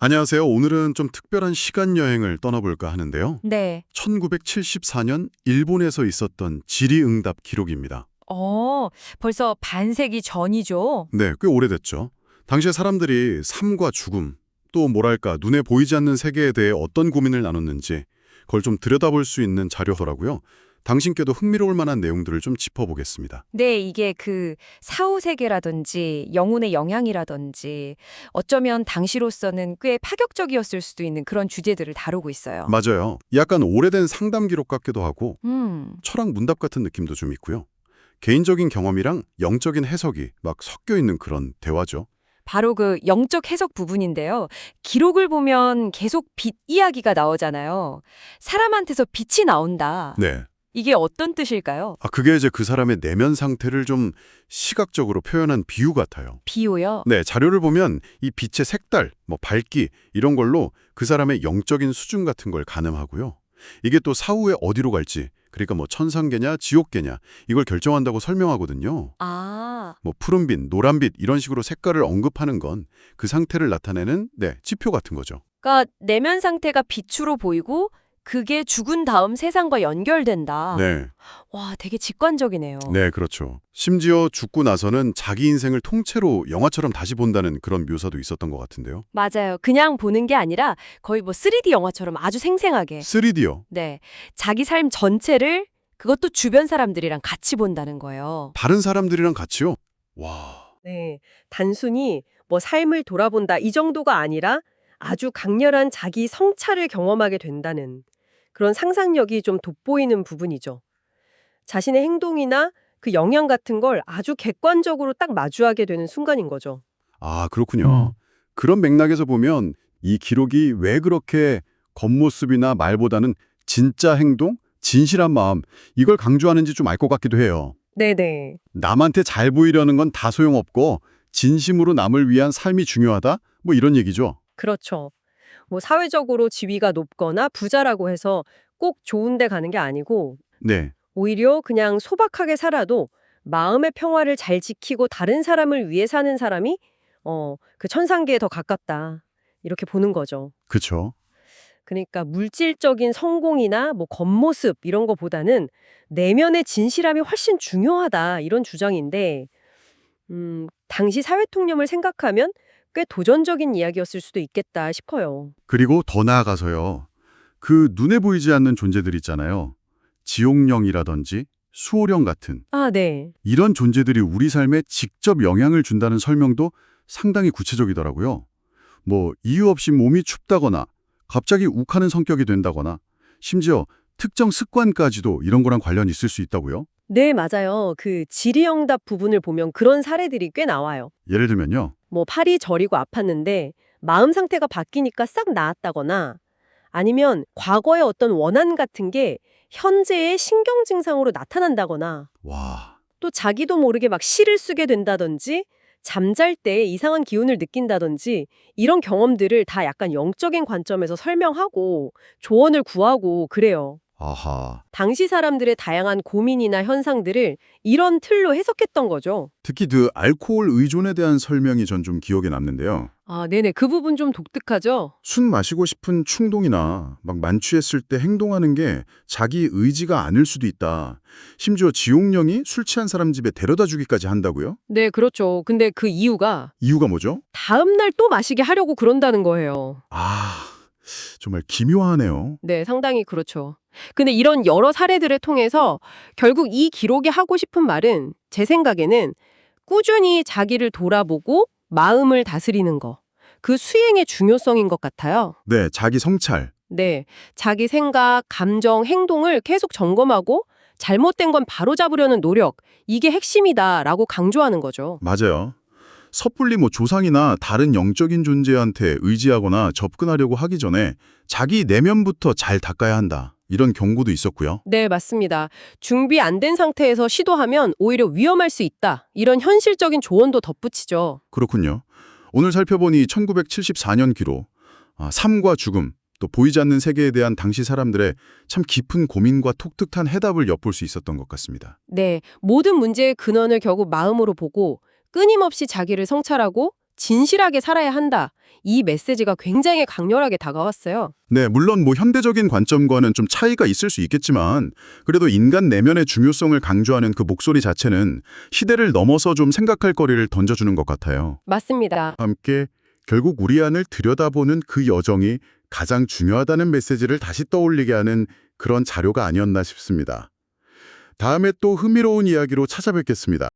안녕하세요. 오늘은 좀 특별한 시간 여행을 떠나볼까 하는데요. 네. 1974년 일본에서 있었던 질의응답 기록입니다. 어, 벌써 반세기 전이죠? 네, 꽤 오래됐죠. 당시에 사람들이 삶과 죽음, 또 뭐랄까 눈에 보이지 않는 세계에 대해 어떤 고민을 나눴는지 그걸 좀 들여다볼 수 있는 자료더라고요. 당신께도 흥미로울 만한 내용들을 좀 짚어보겠습니다. 네, 이게 그 사후세계라든지 영혼의 영향이라든지 어쩌면 당시로서는 꽤 파격적이었을 수도 있는 그런 주제들을 다루고 있어요. 맞아요. 약간 오래된 상담 기록 같기도 하고 철학 문답 같은 느낌도 좀 있고요. 개인적인 경험이랑 영적인 해석이 막 섞여 있는 그런 대화죠. 바로 그 영적 해석 부분인데요. 기록을 보면 계속 빛 이야기가 나오잖아요. 사람한테서 빛이 나온다. 네. 이게 어떤 뜻일까요? 그게 이제 그 사람의 내면 상태를 좀 시각적으로 표현한 비유 같아요. 비유요? 네, 자료를 보면 이 빛의 색깔, 밝기 이런 걸로 그 사람의 영적인 수준 같은 걸 가늠하고요. 이게 또 사후에 어디로 갈지, 그러니까 천상계냐 지옥계냐 이걸 결정한다고 설명하거든요. 아, 푸른빛, 노란빛 이런 식으로 색깔을 언급하는 건 그 상태를 나타내는 지표 같은 거죠. 그러니까 내면 상태가 빛으로 보이고 그게 죽은 다음 세상과 연결된다. 네. 와, 되게 직관적이네요. 네, 그렇죠. 심지어 죽고 나서는 자기 인생을 통째로 영화처럼 다시 본다는 그런 묘사도 있었던 것 같은데요. 맞아요. 그냥 보는 게 아니라 거의 3D 영화처럼 아주 생생하게. 3D요. 네. 자기 삶 전체를 그것도 주변 사람들이랑 같이 본다는 거예요. 다른 사람들이랑 같이요? 와. 네, 단순히 삶을 돌아본다 이 정도가 아니라 아주 강렬한 자기 성찰을 경험하게 된다는 그런 상상력이 좀 돋보이는 부분이죠. 자신의 행동이나 그 영향 같은 걸 아주 객관적으로 딱 마주하게 되는 순간인 거죠. 그렇군요. 그런 맥락에서 보면 이 기록이 왜 그렇게 겉모습이나 말보다는 진짜 행동, 진실한 마음 이걸 강조하는지 좀 알 것 같기도 해요. 네네. 남한테 잘 보이려는 건 다 소용없고 진심으로 남을 위한 삶이 중요하다? 이런 얘기죠. 그렇죠. 사회적으로 지위가 높거나 부자라고 해서 꼭 좋은 데 가는 게 아니고 네. 오히려 그냥 소박하게 살아도 마음의 평화를 잘 지키고 다른 사람을 위해 사는 사람이 그 천상계에 더 가깝다. 이렇게 보는 거죠. 그렇죠. 그러니까 물질적인 성공이나 겉모습 이런 거보다는 내면의 진실함이 훨씬 중요하다. 이런 주장인데 당시 사회 통념을 생각하면 꽤 도전적인 이야기였을 수도 있겠다 싶어요. 그리고 더 나아가서요. 그 눈에 보이지 않는 존재들 있잖아요. 지옥령이라든지 수호령 같은 아, 네. 이런 존재들이 우리 삶에 직접 영향을 준다는 설명도 상당히 구체적이더라고요. 이유 없이 몸이 춥다거나 갑자기 욱하는 성격이 된다거나 심지어 특정 습관까지도 이런 거랑 관련이 있을 수 있다고요? 네, 맞아요. 그 질의응답 부분을 보면 그런 사례들이 꽤 나와요. 예를 들면요. 팔이 저리고 아팠는데 마음 상태가 바뀌니까 싹 나았다거나 아니면 과거의 어떤 원한 같은 게 현재의 신경 증상으로 나타난다거나 와, 또 자기도 모르게 막 시를 쓰게 된다든지 잠잘 때 이상한 기운을 느낀다든지 이런 경험들을 다 약간 영적인 관점에서 설명하고 조언을 구하고 그래요. 아하. 당시 사람들의 다양한 고민이나 현상들을 이런 틀로 해석했던 거죠. 특히 그 알코올 의존에 대한 설명이 전 좀 기억에 남는데요. 아, 네네. 그 부분 좀 독특하죠? 술 마시고 싶은 충동이나 만취했을 때 행동하는 게 자기 의지가 아닐 수도 있다. 심지어 지옥령이 술 취한 사람 집에 데려다 주기까지 한다고요? 네, 그렇죠. 근데 그 이유가 이유가 뭐죠? 다음날 또 마시게 하려고 그런다는 거예요. 정말 기묘하네요. 네, 상당히 그렇죠. 근데 이런 여러 사례들을 통해서 결국 이 기록이 하고 싶은 말은 제 생각에는 꾸준히 자기를 돌아보고 마음을 다스리는 거. 그 수행의 중요성인 것 같아요. 네, 자기 성찰. 네, 자기 생각, 감정, 행동을 계속 점검하고 잘못된 건 바로잡으려는 노력, 이게 핵심이다라고 강조하는 거죠. 맞아요. 섣불리 조상이나 다른 영적인 존재한테 의지하거나 접근하려고 하기 전에 자기 내면부터 잘 닦아야 한다. 이런 경고도 있었고요. 네, 맞습니다. 준비 안 된 상태에서 시도하면 오히려 위험할 수 있다. 이런 현실적인 조언도 덧붙이죠. 그렇군요. 오늘 살펴보니 1974년 기록, 삶과 죽음, 또 보이지 않는 세계에 대한 당시 사람들의 참 깊은 고민과 독특한 해답을 엿볼 수 있었던 것 같습니다. 네, 모든 문제의 근원을 결국 마음으로 보고 끊임없이 자기를 성찰하고 진실하게 살아야 한다. 이 메시지가 굉장히 강렬하게 다가왔어요. 네, 물론 뭐 현대적인 관점과는 좀 차이가 있을 수 있겠지만 그래도 인간 내면의 중요성을 강조하는 그 목소리 자체는 시대를 넘어서 좀 생각할 거리를 던져주는 것 같아요. 맞습니다. 함께 결국 우리 안을 들여다보는 그 여정이 가장 중요하다는 메시지를 다시 떠올리게 하는 그런 자료가 아니었나 싶습니다. 다음에 또 흥미로운 이야기로 찾아뵙겠습니다.